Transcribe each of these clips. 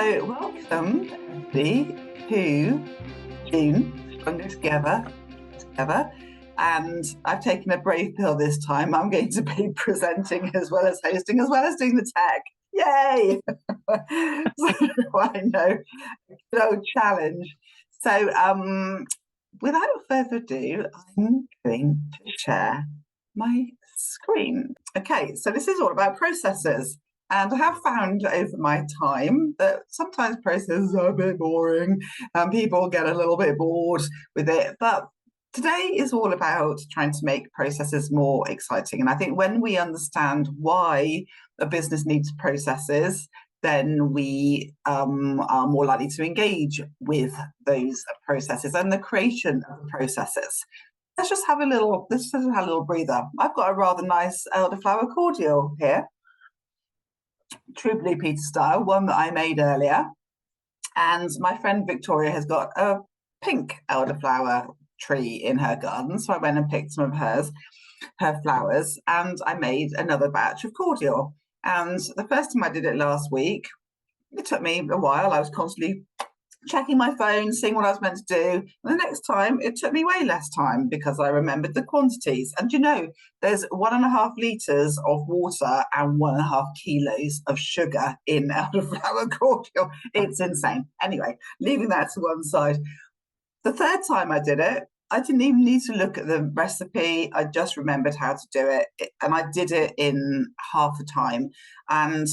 So welcome everybody to June, Stronger Together. And I've taken a brave pill this time. I'm going to be presenting as well as hosting, as well as doing the tech. Yay! So I know, good old challenge. So without further ado, I'm going to share my screen. Okay, so this is all about processes. And I have found over my time that sometimes processes are a bit boring and people get a little bit bored with it. But today is all about trying to make processes more exciting. And I think when we understand why a business needs processes, then we are more likely to engage with those processes and the creation of the processes. Let's just have a little breather. I've got a rather nice elderflower cordial here. True Blue Peter style, one that I made earlier. And my friend Victoria has got a pink elderflower tree in her garden. So I went and picked some of her flowers, and I made another batch of cordial. And the first time I did it last week, it took me a while. I was constantly checking my phone, seeing what I was meant to do. And the next time, it took me way less time because I remembered the quantities. And you know, there's 1.5 litres of water and 1.5 kilos of sugar in elderflower cordial. It's insane. Anyway, leaving that to one side. The third time I did it, I didn't even need to look at the recipe. I just remembered how to do it. And I did it in half the time. And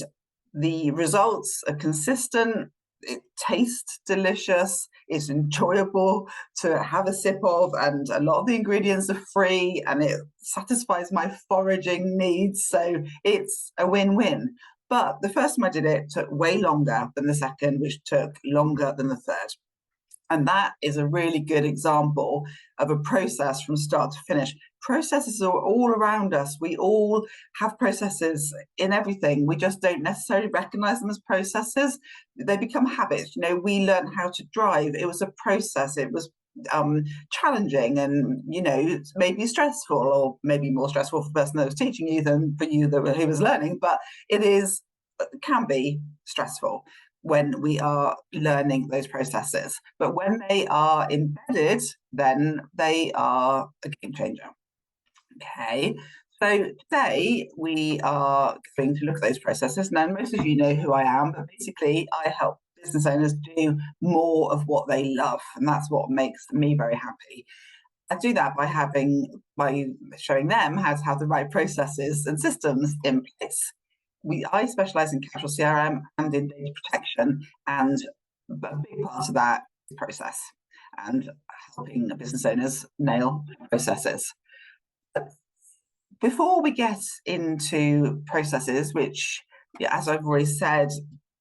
the results are consistent. It tastes delicious, it's enjoyable to have a sip of, and a lot of the ingredients are free, and it satisfies my foraging needs, so it's a win-win. But the first time I did it took way longer than the second, which took longer than the third. And that is a really good example of a process from start to finish. Processes are all around us. We all have processes in everything. We just don't necessarily recognize them as processes. They become habits. You know, we learned how to drive. It was a process. It was challenging and, you know, maybe stressful, or maybe more stressful for the person that was teaching you than for you who was learning. But it can be stressful when we are learning those processes. But when they are embedded, then they are a game changer. Okay, so today we are going to look at those processes. Now, most of you know who I am, but basically I help business owners do more of what they love, and that's what makes me very happy. I do that by showing them how to have the right processes and systems in place. I specialise in Capsule CRM and in data protection, and a big part of that is process and helping business owners nail processes. Before we get into processes, which, as I've already said,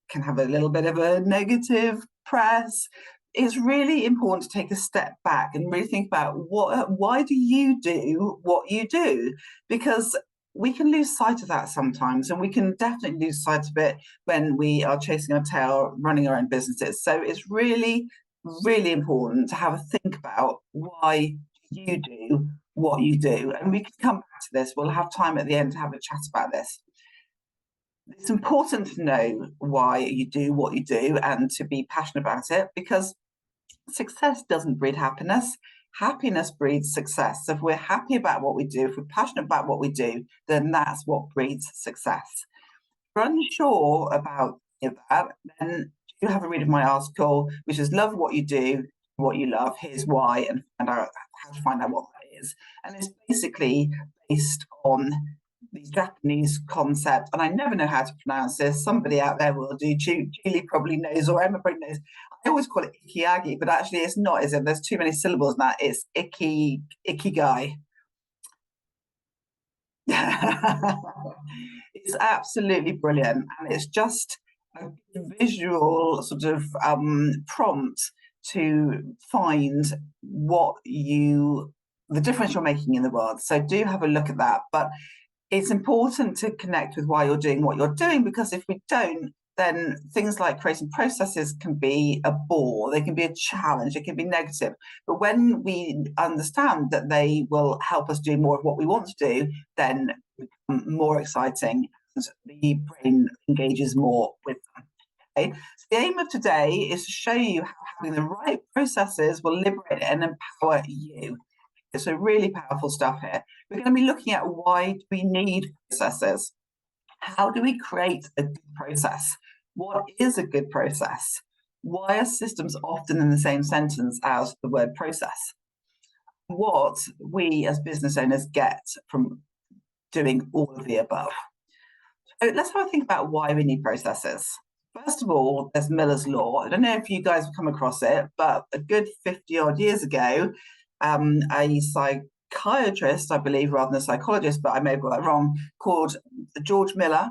can have a little bit of a negative press, it's really important to take a step back and really think about why do you do what you do? Because we can lose sight of that sometimes, and we can definitely lose sight of it when we are chasing our tail, running our own businesses. So it's really, really important to have a think about why you do what you do. And we can come back to this. We'll have time at the end to have a chat about this. It's important to know why you do what you do and to be passionate about it, because success doesn't breed happiness. Happiness breeds success. So if we're happy about what we do, if we're passionate about what we do, then that's what breeds success. If you're unsure about that, then do have a read of my article, which is Love What You Do, What You Love, Here's Why, and find out how to find out what that is. And it's basically based on the Japanese concept, and I never know how to pronounce this. Somebody out there will do. Julie probably knows, or Emma probably knows. I always call it ikigai, but actually it's not, is it? There's too many syllables in that. It's ikigai. It's absolutely brilliant, and it's just a visual sort of prompt to find the difference you're making in the world. So do have a look at that. But it's important to connect with why you're doing what you're doing, because if we don't, then things like creating processes can be a bore, they can be a challenge, it can be negative. But when we understand that they will help us do more of what we want to do, then it becomes more exciting and the brain engages more with them. Okay, so the aim of today is to show you how having the right processes will liberate and empower you. It's a really powerful stuff here. We're going to be looking at why do we need processes? How do we create a good process? What is a good process? Why are systems often in the same sentence as the word process? What we as business owners get from doing all of the above. So let's have a think about why we need processes. First of all, there's Miller's Law. I don't know if you guys have come across it, but a good 50 odd years ago, a psychiatrist, I believe, rather than a psychologist, but I may have got that wrong, called George Miller,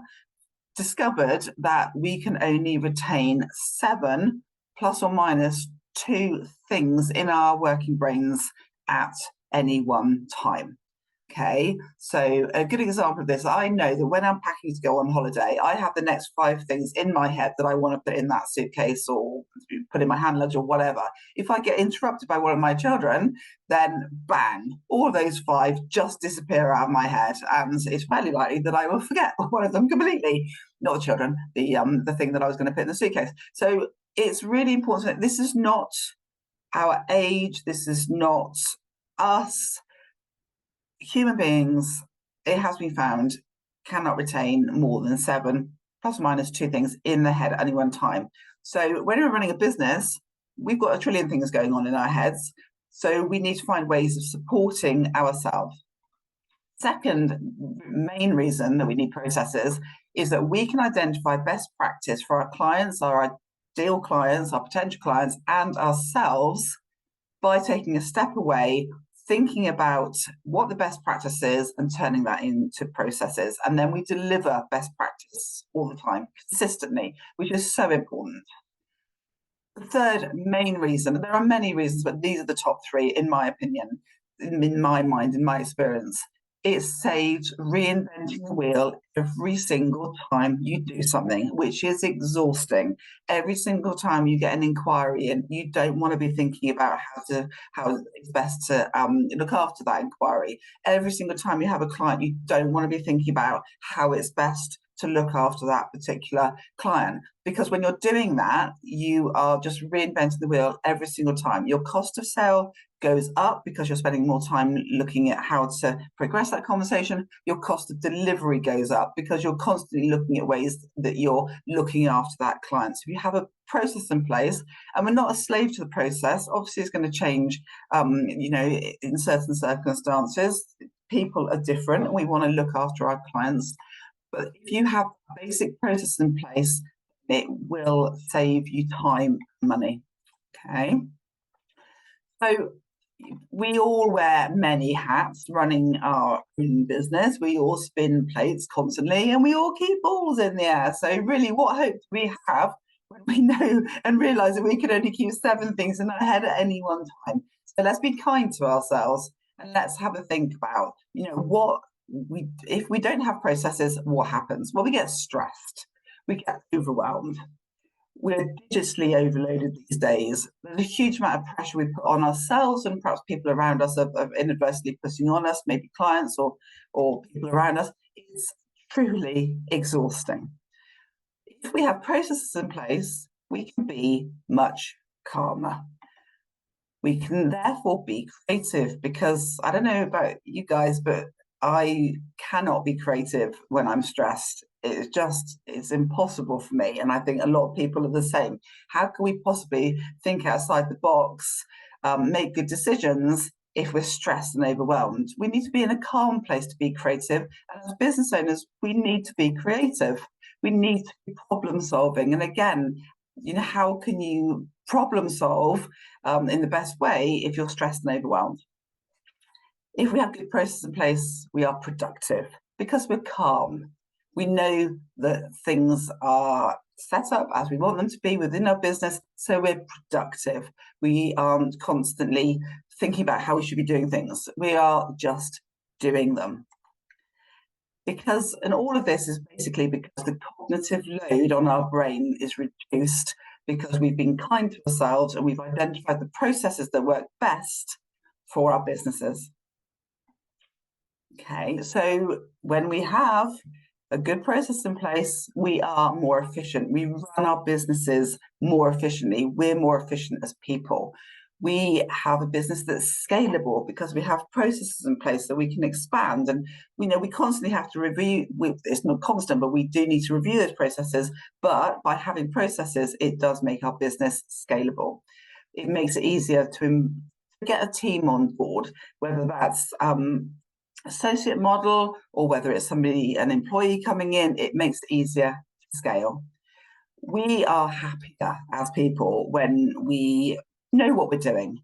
discovered that we can only retain 7 plus or minus 2 things in our working brains at any one time. Okay, so a good example of this, I know that when I'm packing to go on holiday, I have the next 5 things in my head that I want to put in that suitcase or put in my hand luggage or whatever. If I get interrupted by one of my children, then bang, all those 5 just disappear out of my head, and it's fairly likely that I will forget one of them completely. Not the children, the thing that I was going to put in the suitcase. So it's really important that this is not our age, this is not us. Human beings, it has been found, cannot retain more than 7 plus or minus 2 things in the head at any one time. So when we're running a business, we've got a trillion things going on in our heads. So we need to find ways of supporting ourselves. Second main reason that we need processes is that we can identify best practice for our clients, our ideal clients, our potential clients, and ourselves by taking a step away, thinking about what the best practice is and turning that into processes. And then we deliver best practice all the time, consistently, which is so important. The third main reason, there are many reasons, but these are the top 3, in my opinion, in my mind, in my experience. It saves reinventing the wheel every single time you do something, which is exhausting. Every single time you get an inquiry in, you don't want to be thinking about how it's best to look after that inquiry. Every single time you have a client, you don't want to be thinking about how it's best to look after that particular client. Because when you're doing that, you are just reinventing the wheel every single time. Your cost of sale goes up because you're spending more time looking at how to progress that conversation. Your cost of delivery goes up because you're constantly looking at ways that you're looking after that client. So if you have a process in place, and we're not a slave to the process, obviously it's going to change, in certain circumstances. People are different, and we want to look after our clients. But if you have a basic process in place, it will save you time and money. Okay. So we all wear many hats running our own business. We all spin plates constantly, and we all keep balls in the air. So really, what hope do we have when we know and realise that we can only keep 7 things in our head at any one time? So let's be kind to ourselves, and let's have a think about, if we don't have processes, what happens? Well, we get stressed, we get overwhelmed. We're digitally overloaded these days. There's a huge amount of pressure we put on ourselves, and perhaps people around us are inadvertently putting on us, maybe clients or people around us. It's truly exhausting. If we have processes in place, we can be much calmer. We can therefore be creative, because I don't know about you guys, but I cannot be creative when I'm stressed. It's impossible for me. And I think a lot of people are the same. How can we possibly think outside the box, make good decisions if we're stressed and overwhelmed? We need to be in a calm place to be creative. And as business owners, we need to be creative. We need to be problem solving. And again, how can you problem solve in the best way if you're stressed and overwhelmed? If we have good processes in place, we are productive because we're calm. We know that things are set up as we want them to be within our business, so we're productive. We aren't constantly thinking about how we should be doing things. We are just doing them. And all of this is basically because the cognitive load on our brain is reduced because we've been kind to ourselves and we've identified the processes that work best for our businesses. Okay, so when we have a good process in place, we are more efficient. We run our businesses more efficiently. We're more efficient as people. We have a business that's scalable because we have processes in place that we can expand. And we know we constantly have to review. It's not constant, but we do need to review those processes. But by having processes, it does make our business scalable. It makes it easier to get a team on board, whether that's associate model or whether it's an employee coming in. It makes it easier to scale. We are happier as people when we know what we're doing.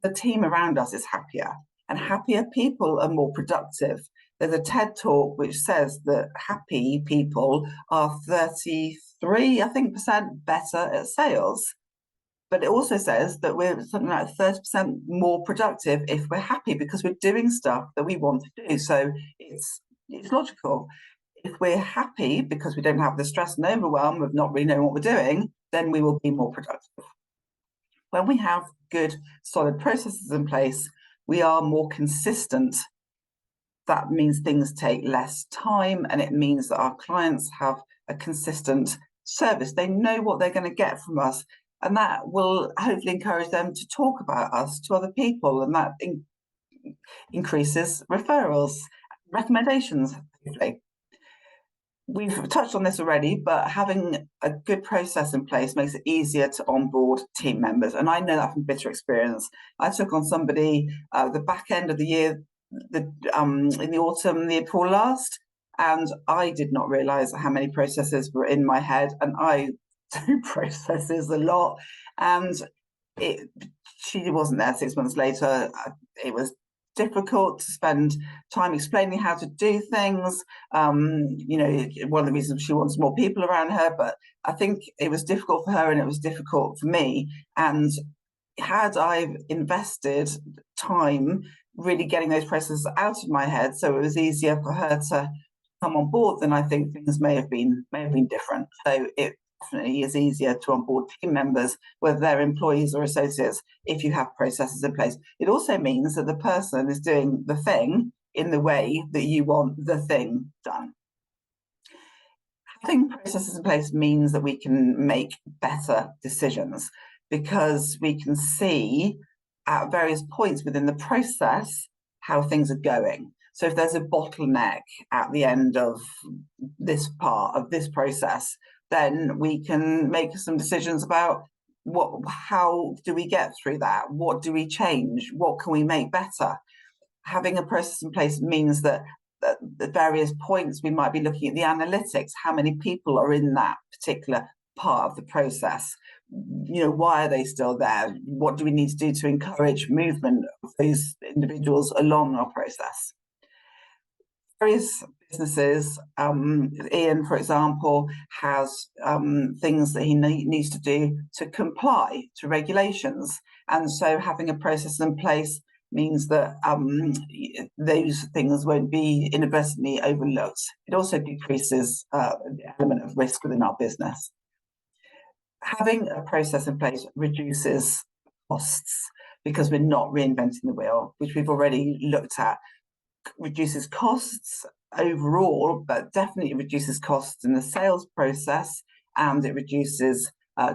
The team around us is happier, and happier people are more productive. There's a TED talk which says that happy people are 33, I think, percent better at sales. But it also says that we're something like 30% more productive if we're happy, because we're doing stuff that we want to do. So it's logical. If we're happy because we don't have the stress and overwhelm of not really knowing what we're doing, then we will be more productive. When we have good, solid processes in place, we are more consistent. That means things take less time, and it means that our clients have a consistent service. They know what they're going to get from us, and that will hopefully encourage them to talk about us to other people, and that increases referrals, recommendations, hopefully. We've touched on this already, but having a good process in place makes it easier to onboard team members. And I know that from bitter experience. I took on somebody the back end of the year, in the autumn, the April last, and I did not realise how many processes were in my head, and I do processes a lot. And she wasn't there 6 months later. It was difficult to spend time explaining how to do things. You know, one of the reasons she wants more people around her, but I think it was difficult for her and it was difficult for me. And had I invested time really getting those processes out of my head, so it was easier for her to come on board, then I think things may have been different. So it definitely is easier to onboard team members, whether they're employees or associates, if you have processes in place. It also means that the person is doing the thing in the way that you want the thing done. Having processes in place means that we can make better decisions, because we can see at various points within the process how things are going. So if there's a bottleneck at the end of this part of this process, then we can make some decisions about how do we get through that? What do we change? What can we make better? Having a process in place means that at various points we might be looking at the analytics. How many people are in that particular part of the process? You know, why are they still there? What do we need to do to encourage movement of those individuals along our process? Various businesses, Ian, for example, has things that he needs to do to comply to regulations. And so having a process in place means that those things won't be inadvertently overlooked. It also decreases the element of risk within our business. Having a process in place reduces costs, because we're not reinventing the wheel, which we've already looked at. Reduces costs overall, but definitely reduces costs in the sales process, and it reduces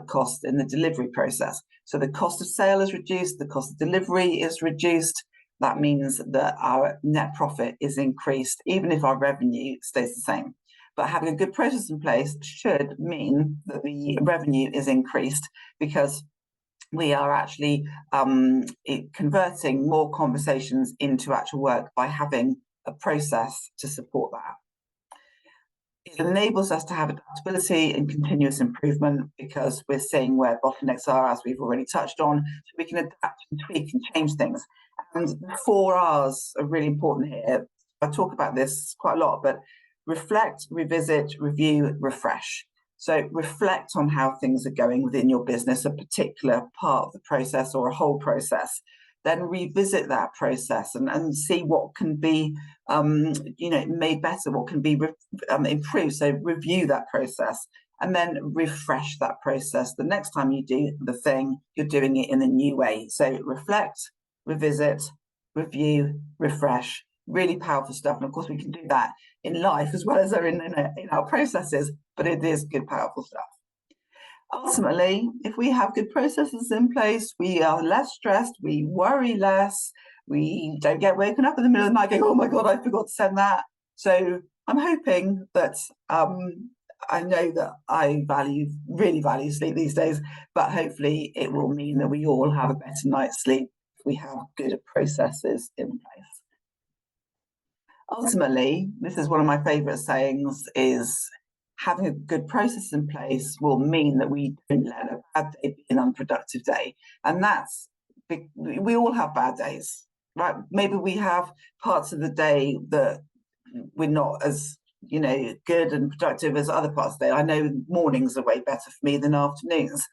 cost in the delivery process. So the cost of sale is reduced, the cost of delivery is reduced. That means that our net profit is increased, even if our revenue stays the same. But having a good process in place should mean that the revenue is increased, because we are actually converting more conversations into actual work by having a process to support that. It enables us to have adaptability and continuous improvement, because we're seeing where bottlenecks are, as we've already touched on, so we can adapt and tweak and change things. And the 4 R's are really important here. I talk about this quite a lot, but reflect, revisit, review, refresh. So reflect on how things are going within your business, a particular part of the process or a whole process. Then revisit that process and see what can be made better, what can be improved. So review that process and then refresh that process. The next time you do the thing, you're doing it in a new way. So reflect, revisit, review, refresh. Really powerful stuff. And of course, we can do that in life as well as they're in our processes, but it is good, powerful stuff. Ultimately, if we have good processes in place, we are less stressed, we worry less, we don't get woken up in the middle of the night going, oh my God, I forgot to send that. So I'm hoping that I know that I really value sleep these days, but hopefully it will mean that we all have a better night's sleep if we have good processes in place. Ultimately, this is one of my favourite sayings, is having a good process in place will mean that we don't let a bad day be an unproductive day. And that's, we all have bad days, right? Maybe we have parts of the day that we're not as good and productive as other parts of the day. I know mornings are way better for me than afternoons,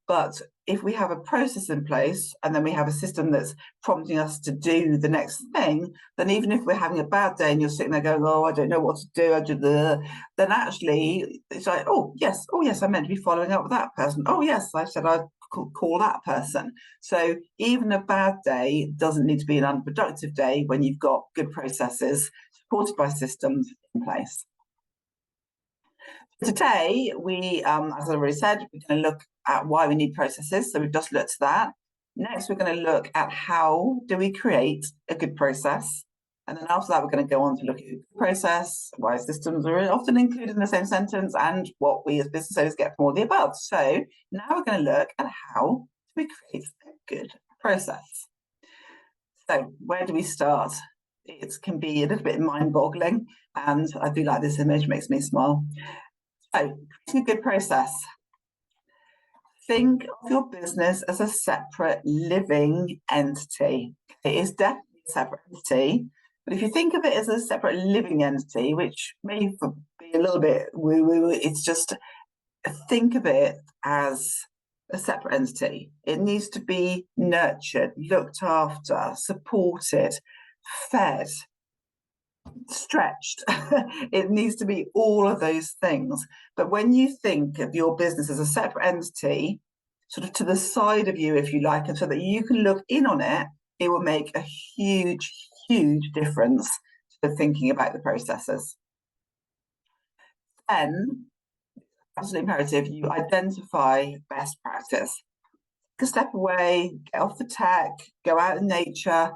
but if we have a process in place and then we have a system that's prompting us to do the next thing, then even if we're having a bad day and you're sitting there going, oh, I don't know what to do, then actually it's like, oh yes, I meant to be following up with that person. Oh yes, I said I'd call that person. So even a bad day doesn't need to be an unproductive day when you've got good processes supported by systems in place. Today, we, as I already said, we're going to look at why we need processes. So we've just looked at that. Next, we're going to look at how do we create a good process. And then after that, we're going to go on to look at the process, why systems are often included in the same sentence, and what we as business owners get from all the above. So now we're going to look at how do we create a good process. So where do we start? It can be a little bit mind-boggling, and I do like this image, makes me smile. So, a good process. Think of your business as a separate living entity. It is definitely a separate entity, but if you think of it as a separate living entity, which may be a little bit woo-woo, it's just think of it as a separate entity. It needs to be nurtured, looked after, supported, fed, stretched. It needs to be all of those things. But when you think of your business as a separate entity, sort of to the side of you, if you like, and so that you can look in on it, it will make a huge, huge difference to thinking about the processes. Then, absolutely imperative, you identify best practice. Take a step away, get off the tech, go out in nature,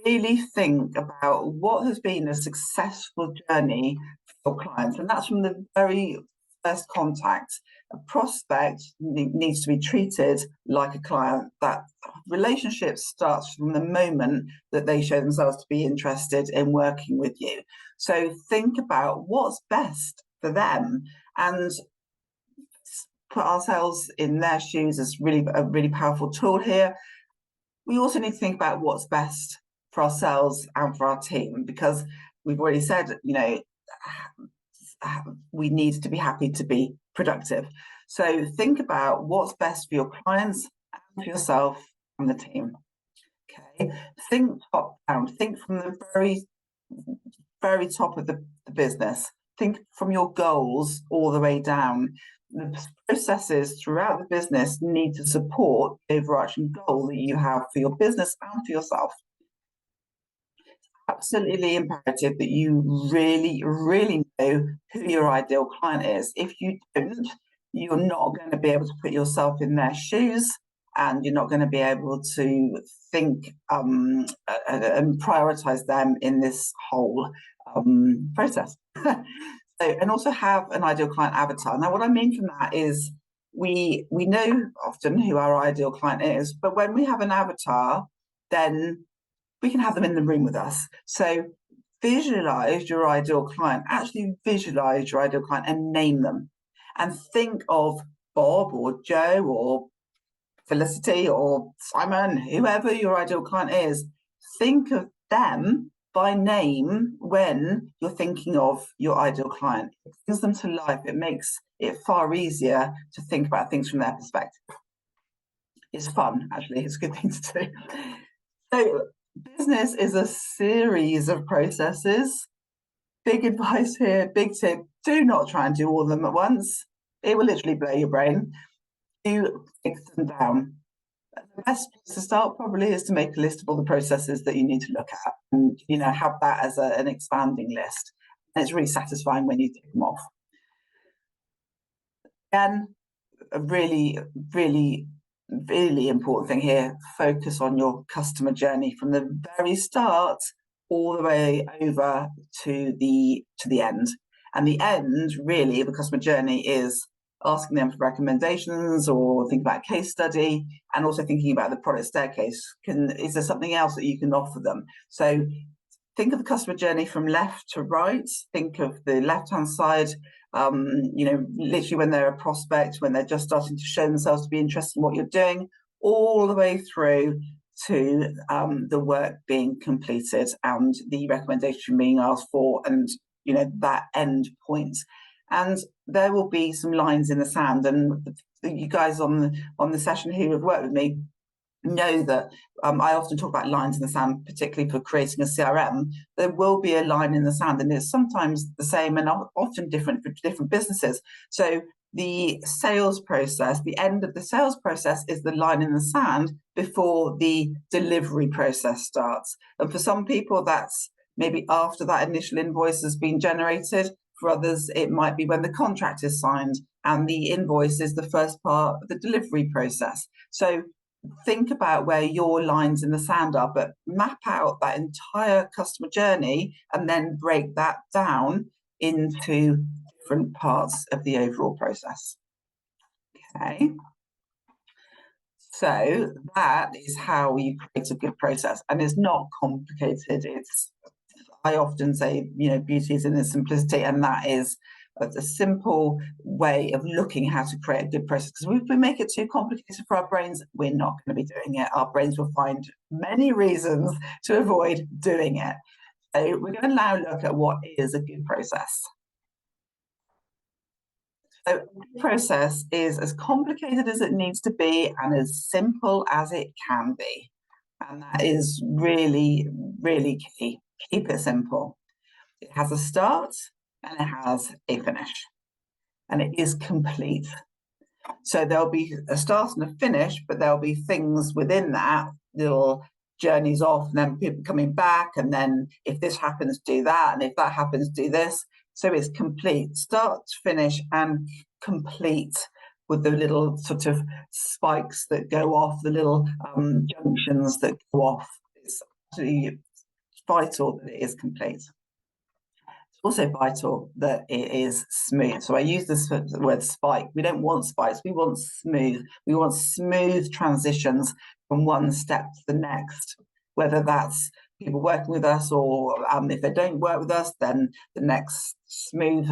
really think about what has been a successful journey for clients. And that's from the very first contact. A prospect needs to be treated like a client. That relationship starts from the moment that they show themselves to be interested in working with you. So think about what's best for them and put ourselves in their shoes is really a really powerful tool here. We also need to think about what's best for ourselves and for our team, because we've already said, we need to be happy to be productive. So think about what's best for your clients and for yourself and the team. Okay, think top down, think from the very, very top of the business. Think from your goals all the way down. The processes throughout the business need to support the overarching goal that you have for your business and for yourself. Absolutely imperative that you really, really know who your ideal client is. If you don't, you're not going to be able to put yourself in their shoes, and you're not going to be able to think and prioritize them in this whole process. And also have an ideal client avatar. Now, what I mean from that is we know often who our ideal client is, but when we have an avatar, then we can have them in the room with us. So visualize your ideal client, actually visualize your ideal client and name them. And think of Bob or Joe or Felicity or Simon, whoever your ideal client is. Think of them by name when you're thinking of your ideal client. It brings them to life. It makes it far easier to think about things from their perspective. It's fun, actually. It's a good thing to do. So business is a series of processes. Big advice here, big tip, do not try and do all of them at once. It will literally blow your brain. Do break them down. The best place to start probably is to make a list of all the processes that you need to look at and have that as an expanding list. And it's really satisfying when you tick them off. Again, a really, really, really important thing here, focus on your customer journey from the very start all the way over to the end. And the end, really, of the customer journey is asking them for recommendations or thinking about a case study, and also thinking about the product staircase. Is there something else that you can offer them? So think of the customer journey from left to right. Think of the left-hand side, literally when they're a prospect, when they're just starting to show themselves to be interested in what you're doing, all the way through to the work being completed and the recommendation being asked for, and that end point. And there will be some lines in the sand, and you guys on the session who have worked with me know that I often talk about lines in the sand, particularly for creating a CRM. There will be a line in the sand, and it's sometimes the same and often different for different businesses. So the sales process, the end of the sales process, is the line in the sand before the delivery process starts. And for some people, that's maybe after that initial invoice has been generated. For others, it might be when the contract is signed and the invoice is the first part of the delivery process. So think about where your lines in the sand are, but map out that entire customer journey and then break that down into different parts of the overall process. Okay. So that is how you create a good process, and it's not complicated. I often say, beauty is in its simplicity, and that is a simple way of looking how to create a good process. Because if we make it too complicated for our brains, we're not going to be doing it. Our brains will find many reasons to avoid doing it. So we're going to now look at what is a good process. So a good process is as complicated as it needs to be and as simple as it can be. And that is really, really key. Keep it simple. It has a start and it has a finish, and it is complete. So there'll be a start and a finish, but there'll be things within that, little journeys off, and then people coming back, and then if this happens, do that, and if that happens, do this. So it's complete, start, finish, and complete, with the little sort of spikes that go off, the little junctions that go off. It's absolutely vital that it is complete. Also vital that it is smooth. So I use this word spike. We don't want spikes. We want smooth. We want smooth transitions from one step to the next, whether that's people working with us, or if they don't work with us, then the next smooth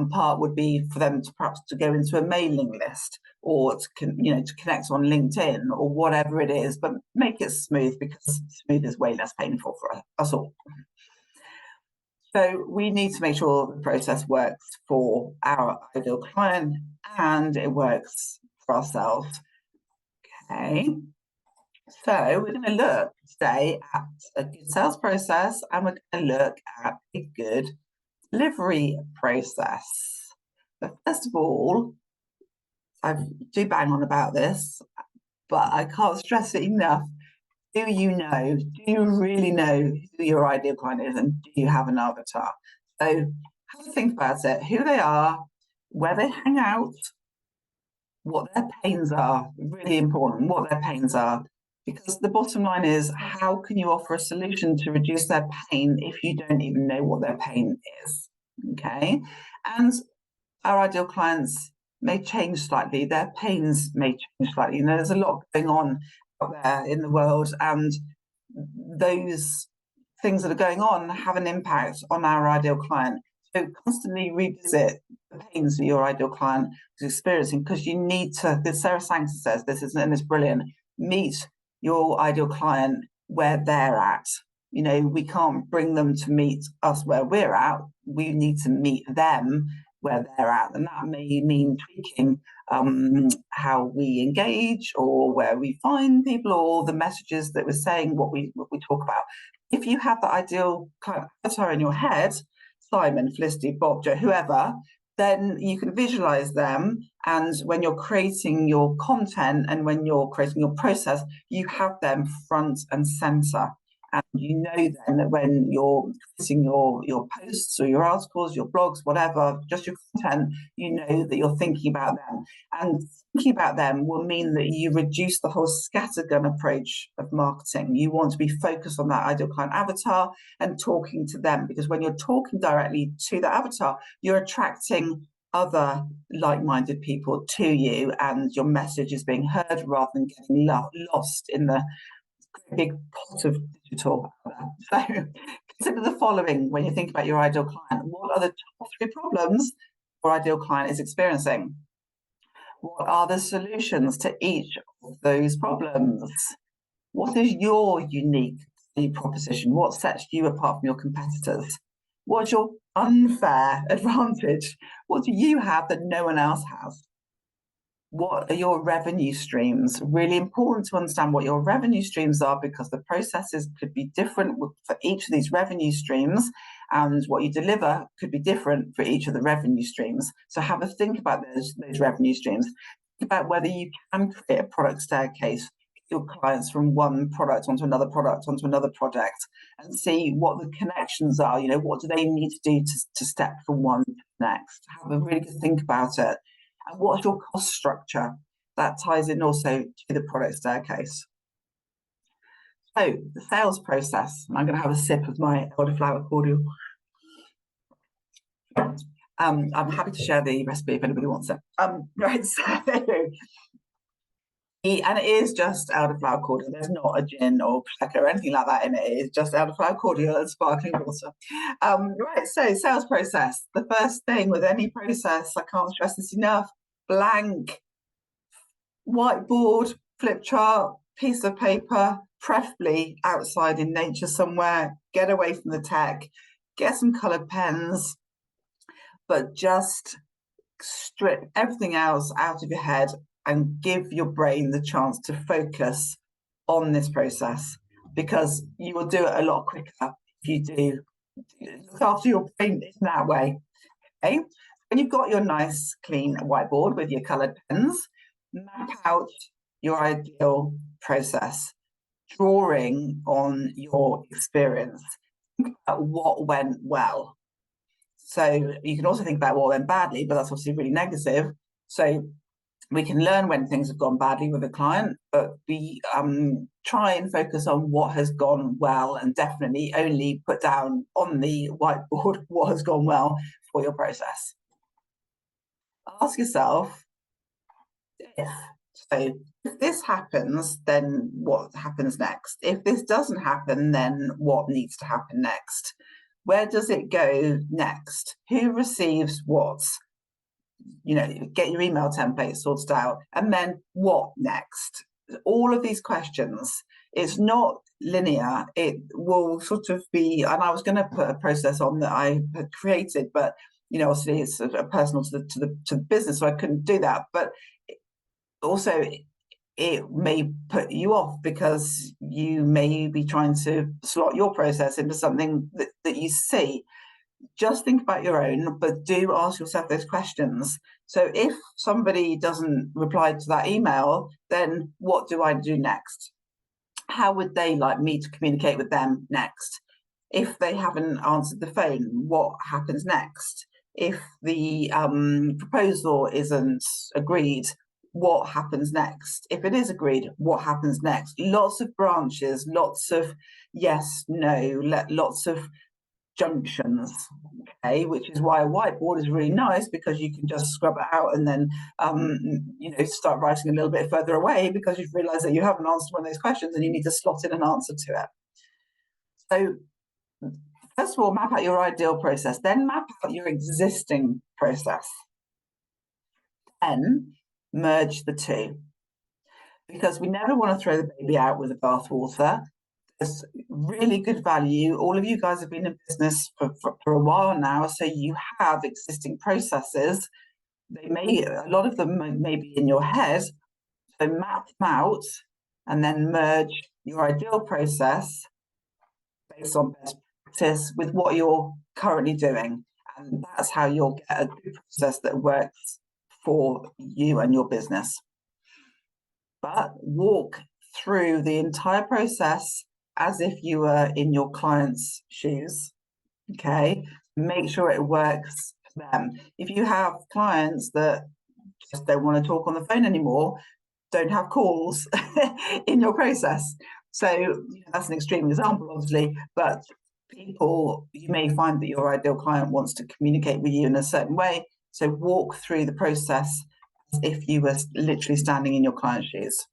part would be for them to perhaps to go into a mailing list, or to connect on LinkedIn, or whatever it is. But make it smooth, because smooth is way less painful for us all. So we need to make sure the process works for our ideal client and it works for ourselves. Okay, so we're going to look today at a good sales process, and we're going to look at a good delivery process. But first of all, I do bang on about this, but I can't stress it enough. Do you really know who your ideal client is, and do you have an avatar? So have a think about it, who they are, where they hang out, what their pains are, really important, what their pains are, because the bottom line is, how can you offer a solution to reduce their pain if you don't even know what their pain is? Okay, and our ideal clients may change slightly, their pains may change slightly. There's a lot going on out there in the world, and those things that are going on have an impact on our ideal client. So constantly revisit the pains that your ideal client is experiencing, because you need to, as Sarah Sankster says, this is, and it's brilliant, meet your ideal client where they're at. We can't bring them to meet us where we're at. We need to meet them where they're at, and that may mean tweaking how we engage, or where we find people, or the messages that we're saying, what we talk about. If you have the ideal client avatar in your head, Simon, Felicity, Bob, Joe, whoever, then you can visualize them, and when you're creating your content and when you're creating your process, you have them front and center. And you know then that when you're creating your posts or your articles, your blogs, whatever, just your content, you know that you're thinking about them. And thinking about them will mean that you reduce the whole scattergun approach of marketing. You want to be focused on that ideal client avatar and talking to them, because when you're talking directly to the avatar, you're attracting other like-minded people to you, and your message is being heard rather than getting lost in the big pot of digital. So consider the following when you think about your ideal client. What are the top 3 problems your ideal client is experiencing? What are the solutions to each of those problems? What is your unique proposition? What sets you apart from your competitors? What's your unfair advantage? What do you have that no one else has? What are your revenue streams? Really important to understand what your revenue streams are, because the processes could be different for each of these revenue streams, and what you deliver could be different for each of the revenue streams. So have a think about those revenue streams. Think about whether you can create a product staircase, your clients from one product onto another product onto another project, and see what the connections are. What do they need to do to step from one to the next? Have a really good think about it. And what's your cost structure? That ties in also to the product staircase. So the sales process. I'm going to have a sip of my elderflower cordial. I'm happy to share the recipe if anybody wants it. Right, so and it is just elderflower cordial. There's not a gin or prosecco or anything like that in it. It's just elderflower cordial and sparkling water. Right, so sales process. The first thing with any process, I can't stress this enough, blank whiteboard, flip chart, piece of paper, preferably outside in nature somewhere. Get away from the tech, get some coloured pens, but just strip everything else out of your head and give your brain the chance to focus on this process, because you will do it a lot quicker if you do look after your brain in that way. Okay, when you've got your nice clean whiteboard with your coloured pens, map out your ideal process, drawing on your experience. Think about what went well. So you can also think about what went badly, but that's obviously really negative. So we can learn when things have gone badly with a client, but we try and focus on what has gone well, and definitely only put down on the whiteboard what has gone well for your process. Ask yourself, if this happens, then what happens next? If this doesn't happen, then what needs to happen next? Where does it go next? Who receives what? Get your email template sorted out, and then what next? All of these questions, it's not linear. It will sort of be, and I was going to put a process on that I had created, but obviously it's a personal to the business, so I couldn't do that. But also it may put you off, because you may be trying to slot your process into something that you see. Just think about your own, but do ask yourself those questions. So if somebody doesn't reply to that email, then what do I do next? How would they like me to communicate with them next? If they haven't answered the phone, what happens next? If the proposal isn't agreed, what happens next? If it is agreed, what happens next? Lots of branches, lots of yes, no, lots of junctions, okay, which is why a whiteboard is really nice, because you can just scrub it out and then start writing a little bit further away, because you've realized that you haven't answered one of those questions and you need to slot in an answer to it. So first of all, map out your ideal process, then map out your existing process, then merge the two, because we never want to throw the baby out with the bathwater. There's really good value. All of you guys have been in business for a while now, so you have existing processes. A lot of them may be in your head. So map them out and then merge your ideal process based on best practice with what you're currently doing. And that's how you'll get a good process that works for you and your business. But walk through the entire process as if you were in your client's shoes. Okay, make sure it works for them. If you have clients that just don't want to talk on the phone anymore, don't have calls in your process. So that's an extreme example, obviously, but people, you may find that your ideal client wants to communicate with you in a certain way. So walk through the process as if you were literally standing in your client's shoes.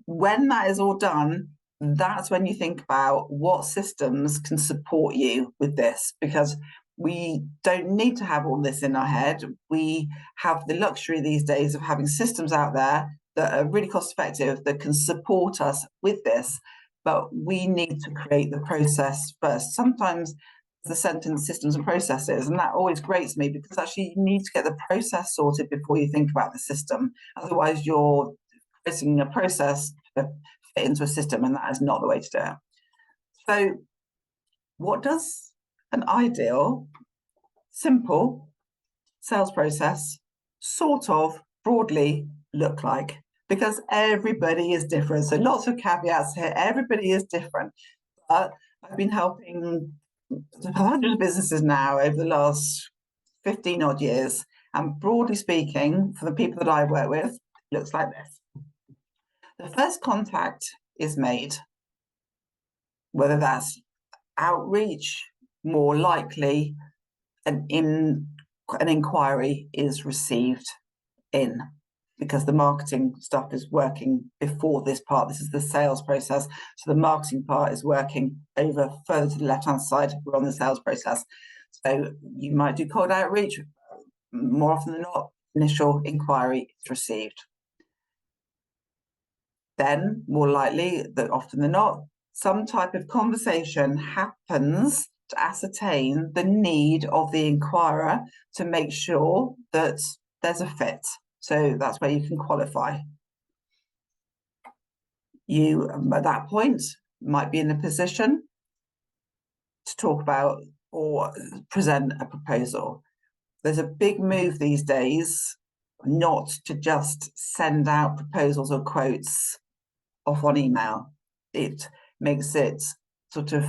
When that is all done, that's when you think about what systems can support you with this, because we don't need to have all this in our head. We have the luxury these days of having systems out there that are really cost effective, that can support us with this, but we need to create the process first. Sometimes the sentence systems and processes, and that always grates me, because actually you need to get the process sorted before you think about the system. Otherwise you're creating a process to fit into a system, and that is not the way to do it. So what does an ideal, simple sales process sort of broadly look like? Because everybody is different. So lots of caveats here. Everybody is different. But I've been helping hundreds of businesses now over the last 15 odd years. And broadly speaking, for the people that I work with, it looks like this. The first contact is made, whether that's outreach, more likely an inquiry is received in, because the marketing stuff is working before this part. This is the sales process. So the marketing part is working over further to the left-hand side. We're on the sales process. So you might do cold outreach. More often than not, initial inquiry is received. Then, more likely, that often than not, some type of conversation happens to ascertain the need of the inquirer, to make sure that there's a fit. So that's where you can qualify. You, at that point, might be in a position to talk about or present a proposal. There's a big move these days not to just send out proposals or quotes off on email. It makes it sort of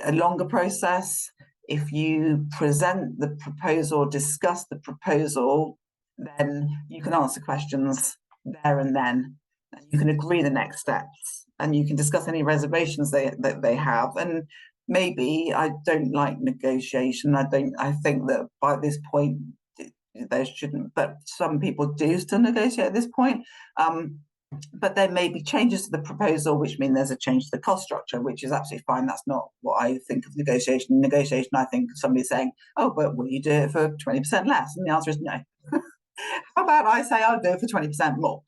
a longer process. If you present the proposal, discuss the proposal, then you can answer questions there and then. You can agree the next steps, and you can discuss any reservations that they have. And maybe I don't like negotiation. I think that by this point there shouldn't, but some people do still negotiate at this point. But there may be changes to the proposal, which mean there's a change to the cost structure, which is absolutely fine. That's not what I think of negotiation. Negotiation, I think of somebody saying, oh, but will you do it for 20% less? And the answer is no. How about I say I'll do it for 20% more?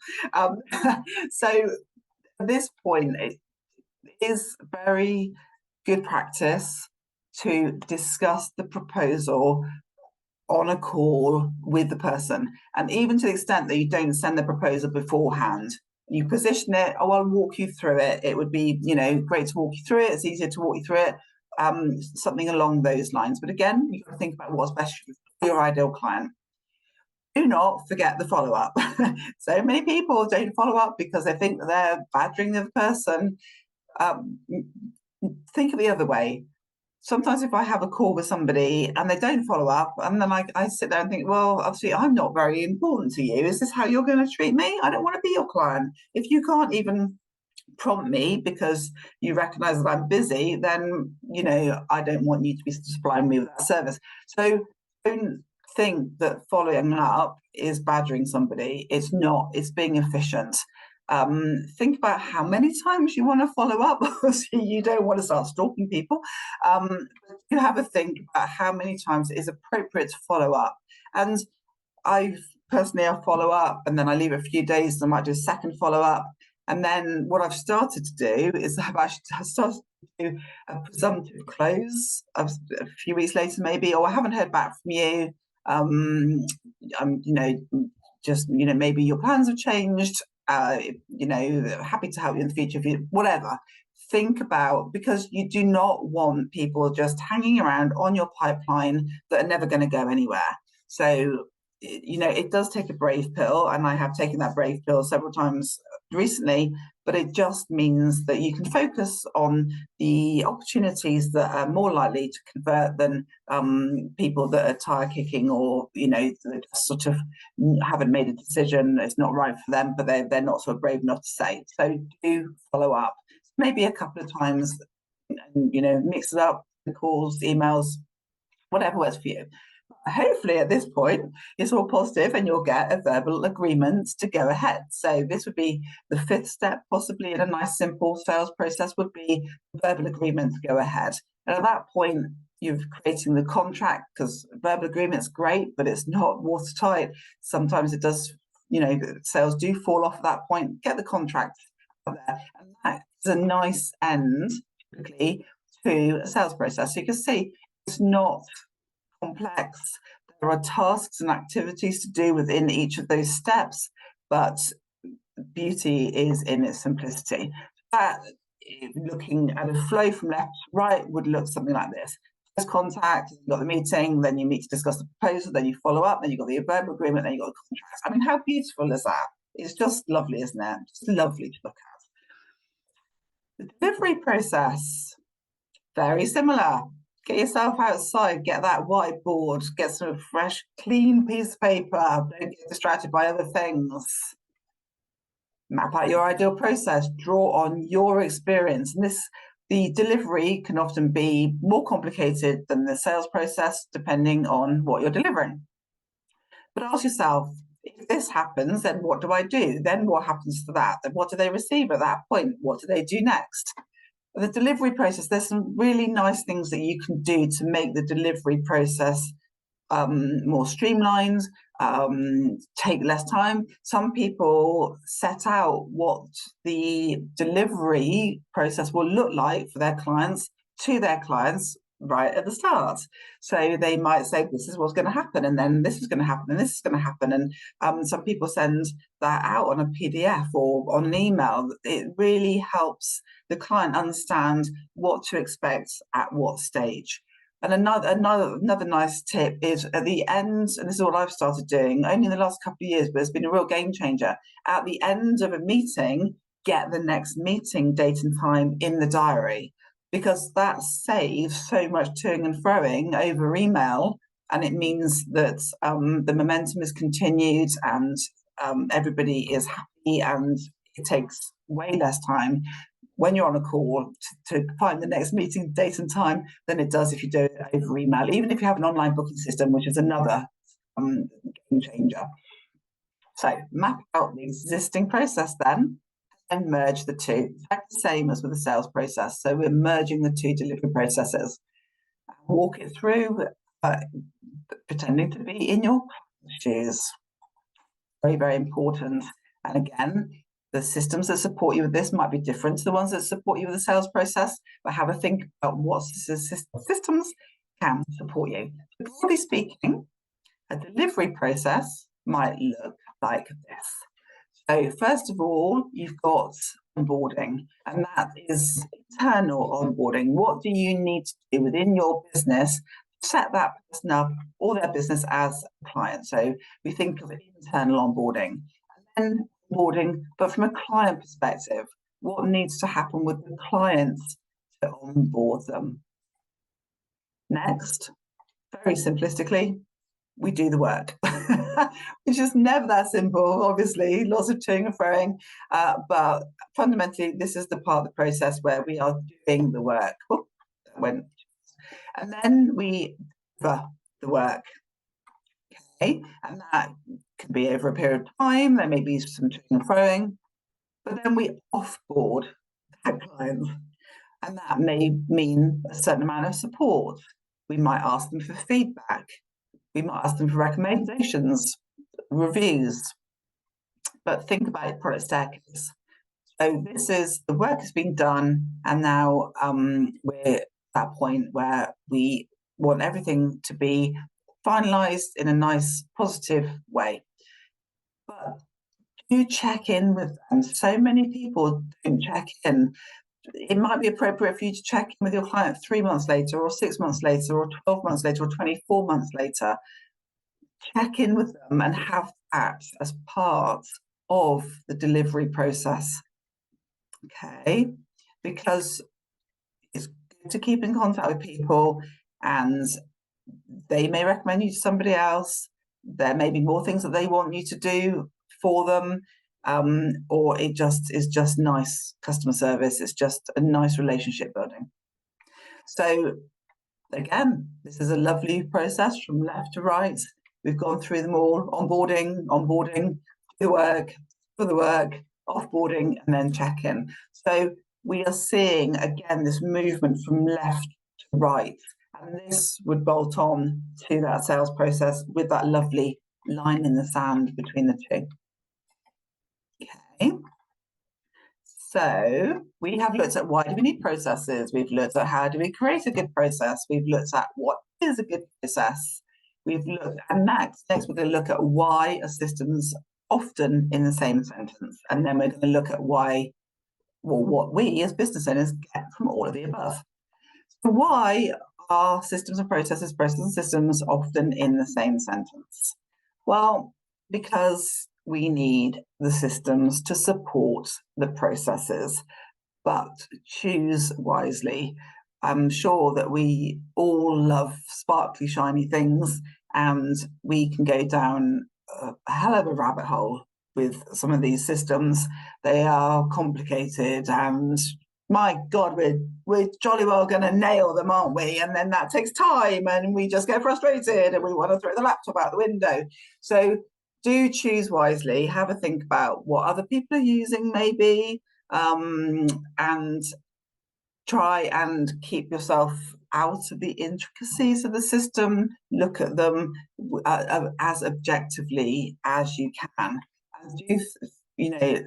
So at this point, it is very good practice to discuss the proposal on a call with the person. And even to the extent that you don't send the proposal beforehand, you position it, oh, I'll walk you through it. It would be, great to walk you through it. It's easier to walk you through it. Something along those lines. But again, you've got to think about what's best for your ideal client. Do not forget the follow-up. So many people don't follow up because they think that they're badgering the other person. Think of the other way. Sometimes if I have a call with somebody and they don't follow up, and then I sit there and think, well, obviously I'm not very important to you. Is this how you're going to treat me? I don't want to be your client. If you can't even prompt me because you recognize that I'm busy, then, I don't want you to be supplying me with that service. So don't think that following up is badgering somebody. It's not. It's being efficient. Think about how many times you want to follow up. So you don't want to start stalking people. You have a think about how many times it is appropriate to follow up. And I follow up, and then I leave a few days, and I might do a second follow up. And then what I've started to do is I've started to do a presumptive close a few weeks later, maybe, or I haven't heard back from you. Maybe your plans have changed. Happy to help you in the future, whatever. Think about, because you do not want people just hanging around on your pipeline that are never going to go anywhere. So, it does take a brave pill, and I have taken that brave pill several times recently, but it just means that you can focus on the opportunities that are more likely to convert than people that are tire kicking, or that just sort of haven't made a decision. It's not right for them, but they're not sort of brave enough to say. So do follow up, maybe a couple of times, and mix it up, the calls, emails, whatever works for you. Hopefully at this point it's all positive and you'll get a verbal agreement to go ahead. So this would be the fifth step, possibly in a nice simple sales process, would be verbal agreement to go ahead. And at that point you're creating the contract, because verbal agreement's great, but it's not watertight. Sometimes it does, sales do fall off at that point. Get the contract out there, and that is a nice end typically to a sales process. So you can see it's not complex. There are tasks and activities to do within each of those steps, but beauty is in its simplicity. Looking at a flow from left to right would look something like this. First contact, you've got the meeting, then you meet to discuss the proposal, then you follow up, then you've got the verbal agreement, then you've got the contract. I mean, how beautiful is that? It's just lovely, isn't it? Just lovely to look at. The delivery process, very similar. Get yourself outside, get that whiteboard, get some fresh, clean piece of paper. Don't get distracted by other things. Map out your ideal process, draw on your experience. And the delivery can often be more complicated than the sales process, depending on what you're delivering. But ask yourself, if this happens, then what do I do? Then what happens to that? Then what do they receive at that point? What do they do next? The delivery process, there's some really nice things that you can do to make the delivery process more streamlined, take less time. Some people set out what the delivery process will look like for their clients, to their clients, right at the start. So they might say, this is what's going to happen, and then this is going to happen, and this is going to happen. And some people send that out on a PDF or on an email. It really helps the client understand what to expect at what stage. And another nice tip is at the end, and this is what I've started doing only in the last couple of years, but it's been a real game changer. At the end of a meeting, get the next meeting date and time in the diary, because that saves so much toing and froing over email, and it means that the momentum is continued, and everybody is happy, and it takes way less time when you're on a call to find the next meeting date and time than it does if you do it over email, even if you have an online booking system, which is another game changer. So map out the existing process then, and merge the two. Exactly the same as with the sales process. So we're merging the two delivery processes. Walk it through, pretending to be in your shoes. Very, very important. And again, the systems that support you with this might be different to the ones that support you with the sales process, but have a think about what systems can support you. Broadly speaking, a delivery process might look like this. So first of all, you've got onboarding, and that is internal onboarding. What do you need to do within your business to set that person up or their business as a client? So we think of internal onboarding. And then onboarding, but from a client perspective, what needs to happen with the clients to onboard them? Next, very simplistically, we do the work. It's just never that simple, obviously, lots of toing and froing, but fundamentally, this is the part of the process where we are doing the work. And then we deliver the work. Okay, and that can be over a period of time. There may be some toing and froing, but then we offboard that client, and that may mean a certain amount of support. We might ask them for feedback. We might ask them for recommendations, reviews, but think about your product staircase. So this is, the work has been done, and now we're at that point where we want everything to be finalised in a nice, positive way. But do check in with them. So many people don't check in. It might be appropriate for you to check in with your client 3 months later, or 6 months later, or 12 months later, or 24 months later. Check in with them and have that as part of the delivery process. Okay, because it's good to keep in contact with people, and they may recommend you to somebody else. There may be more things that they want you to do for them, or it just is just nice customer service. It's just a nice relationship building. So again, this is a lovely process from left to right. We've gone through them all: onboarding, the work, for the work, offboarding, and then check-in. So we are seeing, again, this movement from left to right. And this would bolt on to that sales process with that lovely line in the sand between the two. Okay. So we have looked at why do we need processes. We've looked at how do we create a good process. We've looked at what is a good process. We've looked, and next we're going to look at why are systems often in the same sentence. And then we're going to look at why, well, what we as business owners get from all of the above. So why are systems and processes often in the same sentence? Well, because we need the systems to support the processes, but choose wisely. I'm sure that we all love sparkly, shiny things, and we can go down a hell of a rabbit hole with some of these systems. They are complicated, and my God, we're jolly well going to nail them, aren't we? And then that takes time, and we just get frustrated, and we want to throw the laptop out the window. So do choose wisely. Have a think about what other people are using, maybe, and try and keep yourself out of the intricacies of the system. Look at them as objectively as you can, and do, you know,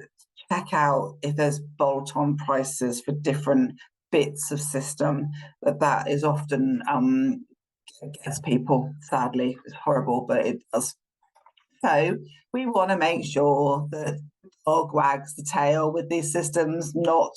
check out if there's bolt-on prices for different bits of system. That is often gets people, sadly. It's horrible, but it does. So we want to make sure that the dog wags the tail with these systems, not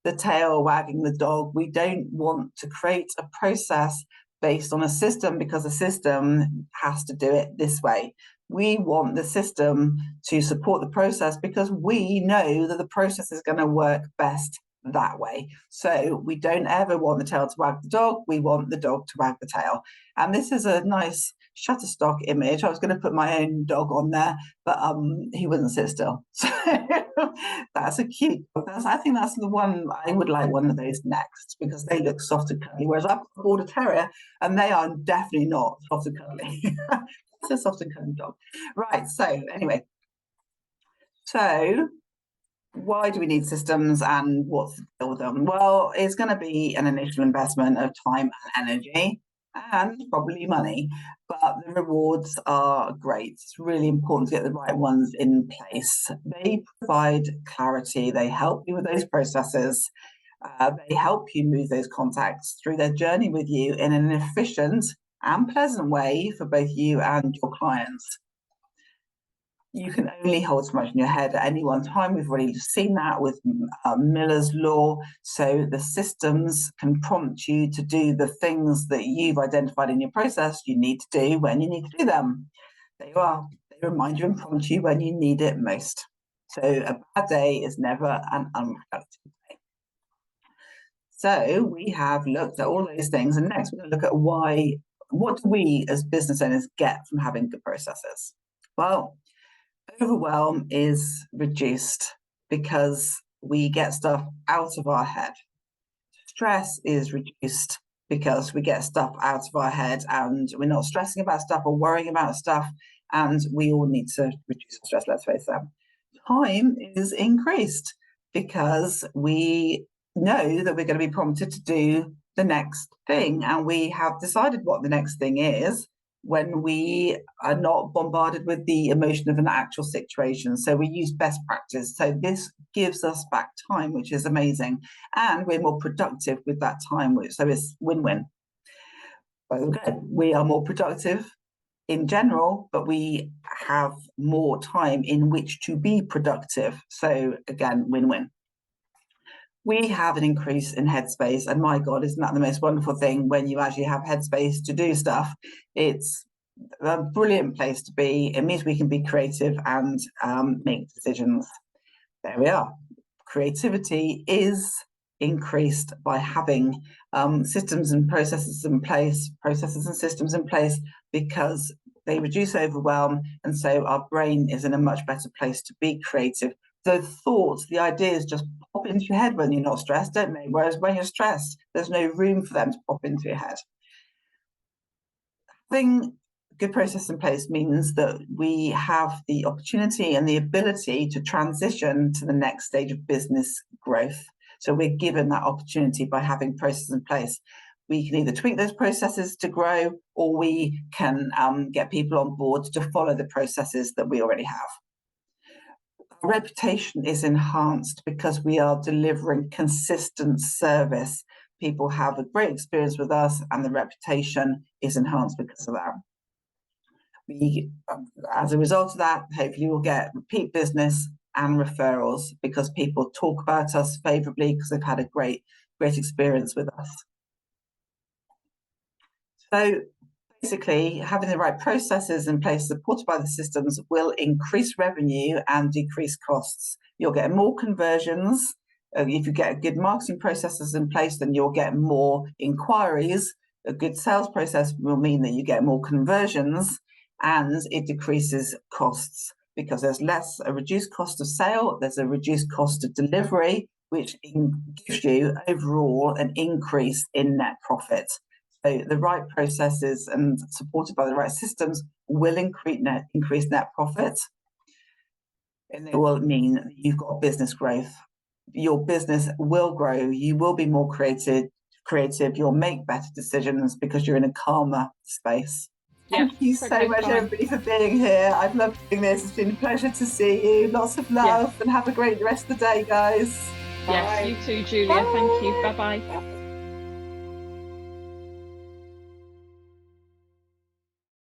the tail wagging the dog. We don't want to create a process based on a system because a system has to do it this way. We want the system to support the process because we know that the process is going to work best that way. So we don't ever want the tail to wag the dog. We want the dog to wag the tail. And this is a nice Shutterstock image. I was going to put my own dog on there, but he wouldn't sit still. So that's a cute dog. I think that's the one. I would like one of those next because they look soft and cuddly, whereas I've got a border terrier and they are definitely not soft and cuddly. It's a soft and cuddly dog. Right, so anyway, so why do we need systems and what's the deal with them? Well, it's going to be an initial investment of time and energy and probably money, but the rewards are great. It's really important to get the right ones in place. They provide clarity. They help you with those processes. They help you move those contacts through their journey with you in an efficient and pleasant way for both you and your clients. You can only hold so much in your head at any one time. We've already seen that with Miller's Law. So the systems can prompt you to do the things that you've identified in your process you need to do when you need to do them. There you are. They remind you and prompt you when you need it most. So a bad day is never an unproductive day. So we have looked at all those things, and next we're going to look at what do we as business owners get from having good processes? Well, overwhelm is reduced because we get stuff out of our head. Stress is reduced because we get stuff out of our head and we're not stressing about stuff or worrying about stuff, and we all need to reduce stress, let's face it. Time is increased because we know that we're going to be prompted to do the next thing, and we have decided what the next thing is when we are not bombarded with the emotion of an actual situation. So we use best practice. So this gives us back time, which is amazing. And we're more productive with that time, so it's win-win. Okay, we are more productive in general, but we have more time in which to be productive. So again, win-win. We have an increase in headspace, and my God, isn't that the most wonderful thing when you actually have headspace to do stuff? It's a brilliant place to be. It means we can be creative and make decisions. There we are. Creativity is increased by having systems and processes and systems in place, because they reduce overwhelm, and so our brain is in a much better place to be creative. The thoughts, the ideas just pop into your head when you're not stressed, don't they? Whereas when you're stressed, there's no room for them to pop into your head. Having good process in place means that we have the opportunity and the ability to transition to the next stage of business growth. So we're given that opportunity by having processes in place. We can either tweak those processes to grow, or we can get people on board to follow the processes that we already have. Our reputation is enhanced because we are delivering consistent service. People have a great experience with us, and the reputation is enhanced because of that. We, as a result of that, hopefully we'll get repeat business and referrals, because people talk about us favourably because they've had a great experience with us. So basically, having the right processes in place supported by the systems will increase revenue and decrease costs. You'll get more conversions. If you get good marketing processes in place, then you'll get more inquiries. A good sales process will mean that you get more conversions, and it decreases costs because there's a reduced cost of sale, there's a reduced cost of delivery, which gives you overall an increase in net profit. So the right processes and supported by the right systems will increase net profit, and it will mean that you've got business growth. Your business will grow, you will be more creative, you'll make better decisions because you're in a calmer space. Thank you so much, everybody, for being here. I've loved doing this. It's been a pleasure to see you. Lots of love, and have a great rest of the day, guys. Yes, bye. You too, Julia. Bye. Thank you. Bye-bye.